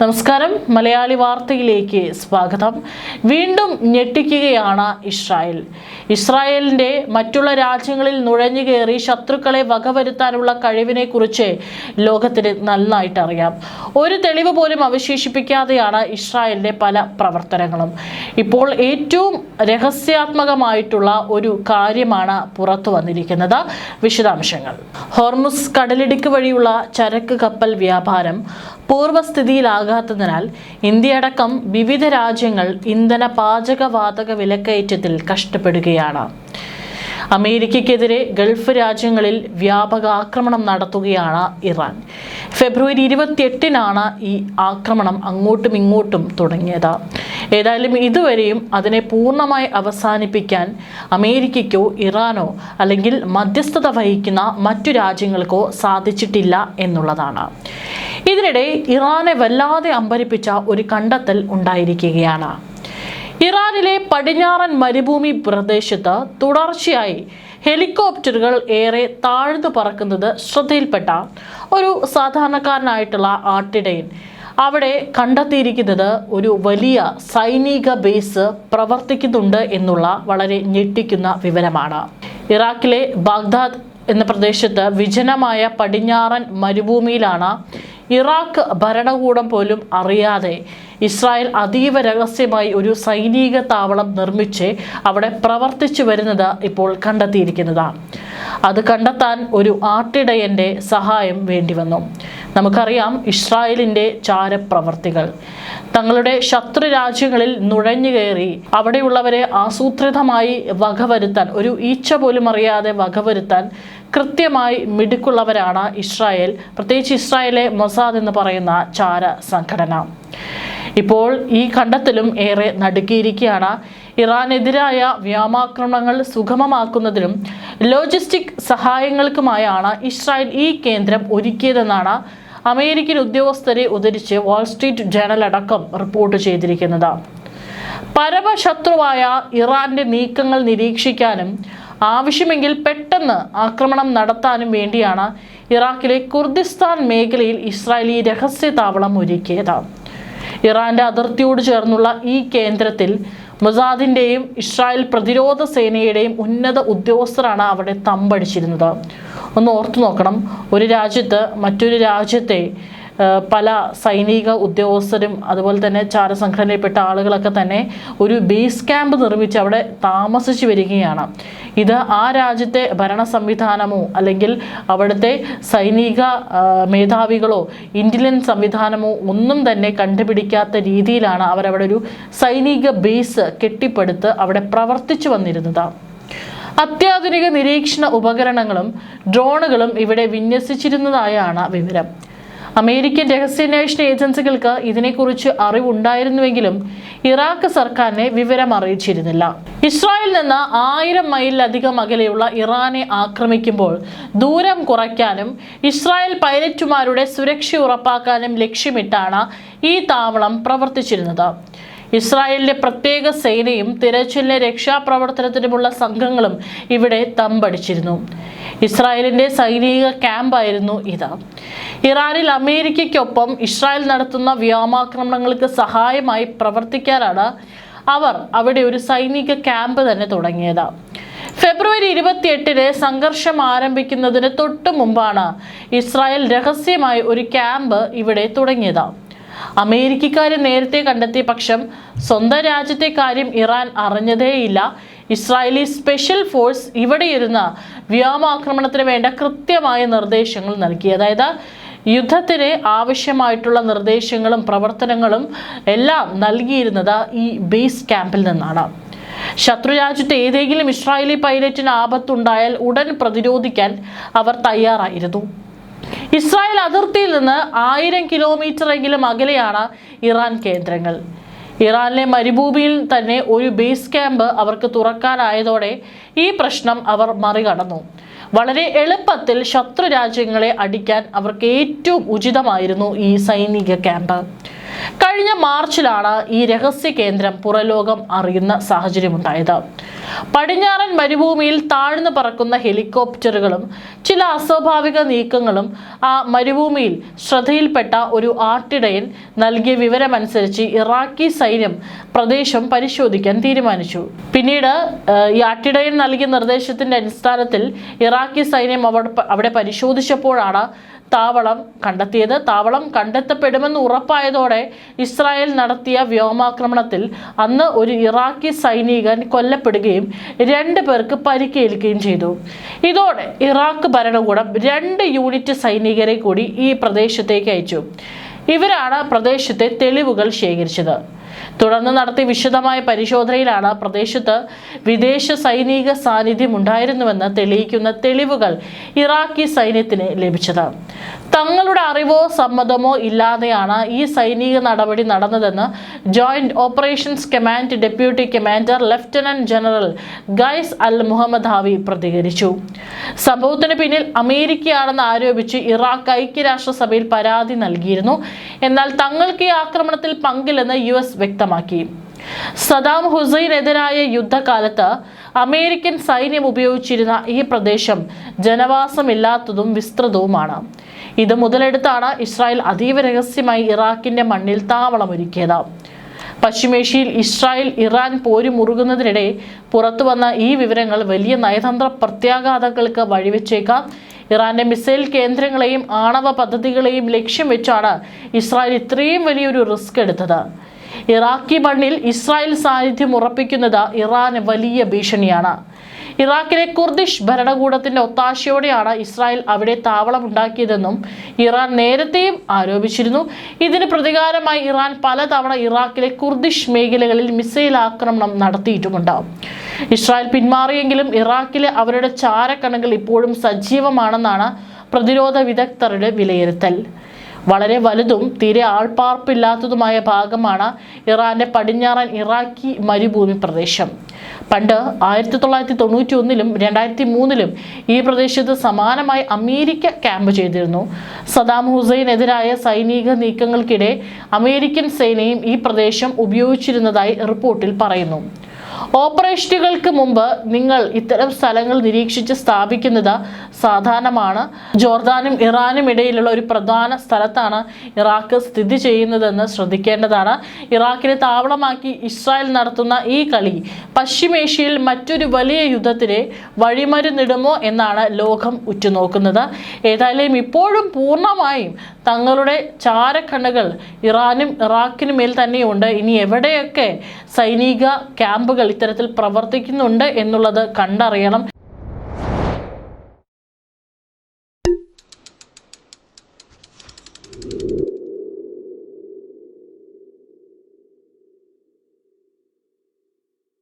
നമസ്കാരം മലയാളി വാർത്തയിലേക്ക് സ്വാഗതം. വീണ്ടും ഞെട്ടിക്കുകയാണ് ഇസ്രായേലിന്റെ മറ്റുള്ള രാജ്യങ്ങളിൽ നുഴഞ്ഞുകയറി ശത്രുക്കളെ വകവരുത്താനുള്ള കഴിവിനെക്കുറിച്ച് ലോകത്തിന് നന്നായിട്ട് അറിയാം. ഒരു തെളിവ് പോലും അവശേഷിപ്പിക്കാതെയാണ് ഇസ്രായേലിന്റെ പല പ്രവർത്തനങ്ങളും. ഇപ്പോൾ ഏറ്റവും രഹസ്യാത്മകമായിട്ടുള്ള ഒരു കാര്യമാണ് പുറത്തു വന്നിരിക്കുന്നത്. വിശദാംശങ്ങൾ. ഹോർമുസ് കടലിടുക്ക് വഴിയുള്ള ചരക്ക് കപ്പൽ വ്യാപാരം പൂർവ്വസ്ഥിതിയിലാകാത്തതിനാൽ ഇന്ത്യയടക്കം വിവിധ രാജ്യങ്ങൾ ഇന്ധന പാചകവാതക വിലക്കയറ്റത്തിൽ കഷ്ടപ്പെടുകയാണ്. അമേരിക്കയ്ക്കെതിരെ ഗൾഫ് രാജ്യങ്ങളിൽ വ്യാപക ആക്രമണം നടത്തുകയാണ് ഇറാൻ. ഫെബ്രുവരി 28-നാണ് ഈ ആക്രമണം അങ്ങോട്ടും ഇങ്ങോട്ടും തുടങ്ങിയത്. ഏതായാലും ഇതുവരെയും അതിനെ പൂർണ്ണമായി അവസാനിപ്പിക്കാൻ അമേരിക്കയ്ക്കോ ഇറാനോ അല്ലെങ്കിൽ മധ്യസ്ഥത വഹിക്കുന്ന മറ്റു രാജ്യങ്ങൾക്കോ സാധിച്ചിട്ടില്ല എന്നുള്ളതാണ്. ഇതിനിടെ ഇറാനെ വല്ലാതെ അമ്പരിപ്പിച്ച ഒരു കണ്ടെത്തൽ ഉണ്ടായിരിക്കുകയാണ്. ഇറാനിലെ പടിഞ്ഞാറൻ മരുഭൂമി പ്രദേശത്ത് തുടർച്ചയായി ഹെലികോപ്റ്ററുകൾ ഏറെ താഴ്ന്നു പറക്കുന്നത് ശ്രദ്ധയിൽപ്പെട്ട ഒരു സാധാരണക്കാരനായിട്ടുള്ള ആട്ടിടയൻ അവിടെ കണ്ടെത്തിയിരിക്കുന്നത് ഒരു വലിയ സൈനിക ബേസ് പ്രവർത്തിക്കുന്നുണ്ട് എന്നുള്ള വളരെ ഞെട്ടിക്കുന്ന വിവരമാണ്. ഇറാഖിലെ ബാഗ്ദാദ് എന്ന പ്രദേശത്ത് വിജനമായ പടിഞ്ഞാറൻ മരുഭൂമിയിലാണ് ഇറാഖ് ഭരണകൂടം പോലും അറിയാതെ ഇസ്രായേൽ അതീവ രഹസ്യമായി ഒരു സൈനിക താവളം നിർമ്മിച്ച് അവിടെ പ്രവർത്തിച്ചു വരുന്നത് ഇപ്പോൾ കണ്ടെത്തിയിരിക്കുന്നതാണ്. അത് കണ്ടെത്താൻ ഒരു ആട്ടിടയൻ്റെ സഹായം വേണ്ടിവന്നു. നമുക്കറിയാം, ഇസ്രായേലിൻ്റെ ചാരപ്രവർത്തികൾ തങ്ങളുടെ ശത്രു രാജ്യങ്ങളിൽ നുഴഞ്ഞു കയറി അവിടെയുള്ളവരെ ആസൂത്രിതമായി വകവരുത്താൻ, ഒരു ഈച്ച പോലും അറിയാതെ വകവരുത്താൻ കൃത്യമായി മിടുക്കുള്ളവരാണ് ഇസ്രായേൽ, പ്രത്യേകിച്ച് ഇസ്രായേലെ മൊസാദ് എന്ന് പറയുന്ന ചാര സംഘടന. ഇപ്പോൾ ഈ കണ്ടെത്തലും ഏറെ നടുക്കിയിരിക്കുകയാണ്. ഇറാനെതിരായ വ്യോമാക്രമണങ്ങൾ സുഗമമാക്കുന്നതിനും ലോജിസ്റ്റിക് സഹായങ്ങൾക്കുമായാണ് ഇസ്രായേൽ ഈ കേന്ദ്രം ഒരുക്കിയതെന്നാണ് അമേരിക്കൻ ഉദ്യോഗസ്ഥരെ ഉദ്ധരിച്ച് വാൾസ്ട്രീറ്റ് ജേണൽ അടക്കം റിപ്പോർട്ട് ചെയ്തിരിക്കുന്നത്. പരമശത്രുവായ ഇറാന്റെ നീക്കങ്ങൾ നിരീക്ഷിക്കാനും ആവശ്യമെങ്കിൽ പെട്ടെന്ന് ആക്രമണം നടത്താനും വേണ്ടിയാണ് ഇറാഖിലെ കുർദിസ്ഥാൻ മേഖലയിൽ ഇസ്രായേലി രഹസ്യ താവളം ഒരുക്കിയത്. ഇറാന്റെ അതിർത്തിയോട് ചേർന്നുള്ള ഈ കേന്ദ്രത്തിൽ മൊസാദിന്റെയും ഇസ്രായേൽ പ്രതിരോധ സേനയുടെയും ഉന്നത ഉദ്യോഗസ്ഥരാണ് അവിടെ തമ്പടിച്ചിരുന്നത്. ഒന്ന് ഓർത്തു നോക്കണം, ഒരു രാജ്യത്ത് മറ്റൊരു രാജ്യത്തെ പല സൈനിക ഉദ്യോഗസ്ഥരും അതുപോലെ തന്നെ ചാരസംഘടനയിൽപ്പെട്ട ആളുകളൊക്കെ തന്നെ ഒരു ബേസ് ക്യാമ്പ് നിർമ്മിച്ച് അവിടെ താമസിച്ചു വരികയാണ്. ഇത് ആ രാജ്യത്തെ ഭരണ സംവിധാനമോ അല്ലെങ്കിൽ അവിടുത്തെ സൈനിക മേധാവികളോ ഇന്റലിജൻസ് സംവിധാനമോ ഒന്നും തന്നെ കണ്ടുപിടിക്കാത്ത രീതിയിലാണ് അവരവിടെ ഒരു സൈനിക ബേസ് കെട്ടിപ്പടുത്ത് അവിടെ പ്രവർത്തിച്ചു വന്നിരുന്നത്. അത്യാധുനിക നിരീക്ഷണ ഉപകരണങ്ങളും ഡ്രോണുകളും ഇവിടെ വിന്യസിച്ചിരുന്നതായാണ് വിവരം. അമേരിക്കൻ രഹസ്യാന്വേഷണ ഏജൻസികൾക്ക് ഇതിനെക്കുറിച്ച് അറിവുണ്ടായിരുന്നുവെങ്കിലും ഇറാഖ് സർക്കാരിനെ വിവരം അറിയിച്ചിരുന്നില്ല. ഇസ്രായേലിൽ നിന്ന് 1000 മൈലിലധികം അകലെയുള്ള ഇറാനെ ആക്രമിക്കുമ്പോൾ ദൂരം കുറയ്ക്കാനും ഇസ്രായേൽ പൈലറ്റുമാരുടെ സുരക്ഷ ഉറപ്പാക്കാനും ലക്ഷ്യമിട്ടാണ് ഈ താവളം പ്രവർത്തിച്ചിരുന്നത്. ഇസ്രായേലിലെ പ്രത്യേക സേനയും തിരച്ചിലിലെ രക്ഷാപ്രവർത്തനത്തിനുമുള്ള സംഘങ്ങളും ഇവിടെ തമ്പടിച്ചിരുന്നു. ഇസ്രായേലിന്റെ സൈനിക ക്യാമ്പായിരുന്നു ഇത്. ഇറാനിൽ അമേരിക്കയ്ക്കൊപ്പം ഇസ്രായേൽ നടത്തുന്ന വ്യോമാക്രമണങ്ങൾക്ക് സഹായമായി പ്രവർത്തിക്കാനാണ് അവർ അവിടെ ഒരു സൈനിക ക്യാമ്പ് തന്നെ തുടങ്ങിയത്. ഫെബ്രുവരി 28-ന് സംഘർഷം ആരംഭിക്കുന്നതിന് തൊട്ടു മുമ്പാണ് ഇസ്രായേൽ രഹസ്യമായി ഒരു ക്യാമ്പ് ഇവിടെ തുടങ്ങിയത്. അമേരിക്കക്കാരെ നേരത്തെ കണ്ടെത്തിയ പക്ഷം സ്വന്തം രാജ്യത്തെ കാര്യം ഇറാൻ അറിഞ്ഞതേയില്ല. ഇസ്രായേലി സ്പെഷ്യൽ ഫോഴ്സ് ഇവിടെ ഇരുന്ന വ്യോമാക്രമണത്തിന് വേണ്ട കൃത്യമായ നിർദ്ദേശങ്ങൾ നൽകി. അതായത് യുദ്ധത്തിന് ആവശ്യമായിട്ടുള്ള നിർദ്ദേശങ്ങളും പ്രവർത്തനങ്ങളും എല്ലാം നൽകിയിരുന്നത് ഈ ബേസ് ക്യാമ്പിൽ നിന്നാണ്. ശത്രുരാജ്യത്ത് ഏതെങ്കിലും ഇസ്രായേലി പൈലറ്റിന് ആപത്തുണ്ടായാൽ ഉടൻ പ്രതിരോധിക്കാൻ അവർ തയ്യാറായിരുന്നു. ഇസ്രായേൽ അതിർത്തിയിൽ നിന്ന് 1000 കിലോമീറ്ററെങ്കിലും അകലെയാണ് ഇറാൻ കേന്ദ്രങ്ങൾ. ഇറാനിലെ മരുഭൂമിയിൽ തന്നെ ഒരു ബേസ് ക്യാമ്പ് അവർക്ക് തുറക്കാനായതോടെ ഈ പ്രശ്നം അവർ മറികടന്നു. വളരെ എളുപ്പത്തിൽ ശത്രു രാജ്യങ്ങളെ അടിക്കാൻ അവർക്ക് ഏറ്റവും ഉചിതമായിരുന്നു ഈ സൈനിക ക്യാമ്പ്. കഴിഞ്ഞ മാർച്ചിലാണ് ഈ രഹസ്യ കേന്ദ്രം പുറലോകം അറിയുന്ന സാഹചര്യമുണ്ടായത്. പടിഞ്ഞാറൻ മരുഭൂമിയിൽ താഴ്ന്നു പറക്കുന്ന ഹെലികോപ്റ്ററുകളും ചില അസ്വാഭാവിക നീക്കങ്ങളും ആ മരുഭൂമിയിൽ ശ്രദ്ധയിൽപ്പെട്ട ഒരു ആട്ടിടയൻ നൽകിയ വിവരമനുസരിച്ച് ഇറാഖി സൈന്യം പ്രദേശം പരിശോധിക്കാൻ തീരുമാനിച്ചു. പിന്നീട് ഈ ആട്ടിടയൻ നൽകിയ നിർദ്ദേശത്തിന്റെ അടിസ്ഥാനത്തിൽ ഇറാഖി സൈന്യം അവിടെ പരിശോധിച്ചപ്പോഴാണ് താവളം കണ്ടെത്തിയത്. താവളം കണ്ടെത്തപ്പെടുമെന്ന് ഉറപ്പായതോടെ ഇസ്രായേൽ നടത്തിയ വ്യോമാക്രമണത്തിൽ അന്ന് ഒരു ഇറാഖി സൈനികൻ കൊല്ലപ്പെടുകയും 2 പേർക്ക് പരിക്കേൽക്കുകയും ചെയ്തു. ഇതോടെ ഇറാഖ് ഭരണകൂടം 2 യൂണിറ്റ് സൈനികരെ കൂടി ഈ പ്രദേശത്തേക്ക് അയച്ചു. ഇവരാണ് പ്രദേശത്തെ തെളിവുകൾ ശേഖരിച്ചത്. തുടർന്ന് നടത്തിയ വിശദമായ പരിശോധനയിലാണ് പ്രദേശത്ത് വിദേശ സൈനിക സാന്നിധ്യം ഉണ്ടായിരുന്നുവെന്ന് തെളിയിക്കുന്ന തെളിവുകൾ ഇറാഖി സൈന്യത്തിന് ലഭിച്ചത്. തങ്ങളുടെ അറിവോ സമ്മതമോ ഇല്ലാതെയാണ് ഈ സൈനിക നടപടി നടന്നതെന്ന് joint operations command deputy commander lieutenant general ഗൈസ് അൽ മുഹമ്മദ് ഹാവി പ്രതികരിച്ചു. സംഭവത്തിന് പിന്നിൽ അമേരിക്കയാണെന്ന് ആരോപിച്ച് ഇറാഖ് ഐക്യരാഷ്ട്രസഭയിൽ പരാതി നൽകിയിരുന്നു. എന്നാൽ തങ്ങൾക്ക് ഈ ആക്രമണത്തിൽ പങ്കില്ലെന്ന് US വ്യക്തമാക്കി. സദാം ഹുസൈനെതിരായ യുദ്ധകാലത്ത് അമേരിക്കൻ സൈന്യം ഉപയോഗിച്ചിരുന്ന ഈ പ്രദേശം ജനവാസമില്ലാത്തതും വിസ്തൃതവുമാണ്. ഇത് മുതലെടുത്താണ് ഇസ്രായേൽ അതീവ രഹസ്യമായി ഇറാഖിന്റെ മണ്ണിൽ താവളമൊരുക്കിയത്. പശ്ചിമേഷ്യയിൽ ഇസ്രായേൽ ഇറാൻ പോര് മുറുകുന്നതിനിടെ പുറത്തുവന്ന ഈ വിവരങ്ങൾ വലിയ നയതന്ത്ര പ്രത്യാഘാതങ്ങൾക്ക് വഴിവെച്ചേക്കാം. ഇറാന്റെ മിസൈൽ കേന്ദ്രങ്ങളെയും ആണവ പദ്ധതികളെയും ലക്ഷ്യം വെച്ചാണ് ഇസ്രായേൽ ഇത്രയും വലിയൊരു റിസ്ക് എടുത്തത്. ഇറാഖി മണ്ണിൽ ഇസ്രായേൽ സാന്നിധ്യം ഉറപ്പിക്കുന്നത് ഇറാന് വലിയ ഭീഷണിയാണ്. ഇറാഖിലെ കുർദിഷ് ഭരണകൂടത്തിന്റെ ഒത്താശയോടെയാണ് ഇസ്രായേൽ അവിടെ താവളം ഉണ്ടാക്കിയതെന്നും ഇറാൻ നേരത്തെയും ആരോപിച്ചിരുന്നു. ഇതിന് പ്രതികാരമായി ഇറാൻ പലതവണ ഇറാഖിലെ കുർദിഷ് മേഖലകളിൽ മിസൈൽ ആക്രമണം നടത്തിയിട്ടുമുണ്ട്. ഇസ്രായേൽ പിന്മാറിയെങ്കിലും ഇറാഖിലെ അവരുടെ ചാരക്കണകൾ ഇപ്പോഴും സജീവമാണെന്നാണ് പ്രതിരോധ വിദഗ്ധരുടെ വിലയിരുത്തൽ. വളരെ വലുതും തീരെ ആൾപ്പാർപ്പില്ലാത്തതുമായ ഭാഗമാണ് ഇറാന്റെ പടിഞ്ഞാറൻ ഇറാഖി മരുഭൂമി പ്രദേശം. പണ്ട് 1991-ലും 2003-ലും ഈ പ്രദേശത്ത് സമാനമായി അമേരിക്ക ക്യാമ്പ് ചെയ്തിരുന്നു. സദാം ഹുസൈനെതിരായ സൈനിക നീക്കങ്ങൾക്കിടെ അമേരിക്കൻ സേനയും ഈ പ്രദേശം ഉപയോഗിച്ചിരുന്നതായി റിപ്പോർട്ടിൽ പറയുന്നു. ഓപ്പറേഷനുകൾക്ക് മുമ്പ് നിങ്ങൾ ഇത്തരം സ്ഥലങ്ങൾ നിരീക്ഷിച്ച് സ്ഥാപിക്കുന്നത് സാധാരണമാണ്. ജോർദാനും ഇറാനും ഇടയിലുള്ള ഒരു പ്രധാന സ്ഥലത്താണ് ഇറാഖ് സ്ഥിതി ചെയ്യുന്നതെന്ന് ശ്രദ്ധിക്കേണ്ടതാണ്. ഇറാഖിനെ താവളമാക്കി ഇസ്രായേൽ നടത്തുന്ന ഈ കളി പശ്ചിമേഷ്യയിൽ മറ്റൊരു വലിയ യുദ്ധത്തിന് വഴിമരുന്നിടുമോ എന്നാണ് ലോകം ഉറ്റുനോക്കുന്നത്. ഏതായാലും ഇപ്പോഴും പൂർണ്ണമായും തങ്ങളുടെ ചാരക്കണ്ണുകൾ ഇറാനും ഇറാഖിനും മേൽ തന്നെയുണ്ട്. ഇനി എവിടെയൊക്കെ സൈനിക ക്യാമ്പുകൾ ഇത്തരത്തിൽ പ്രവർത്തിക്കുന്നുണ്ട് എന്നുള്ളത് കണ്ടറിയണം.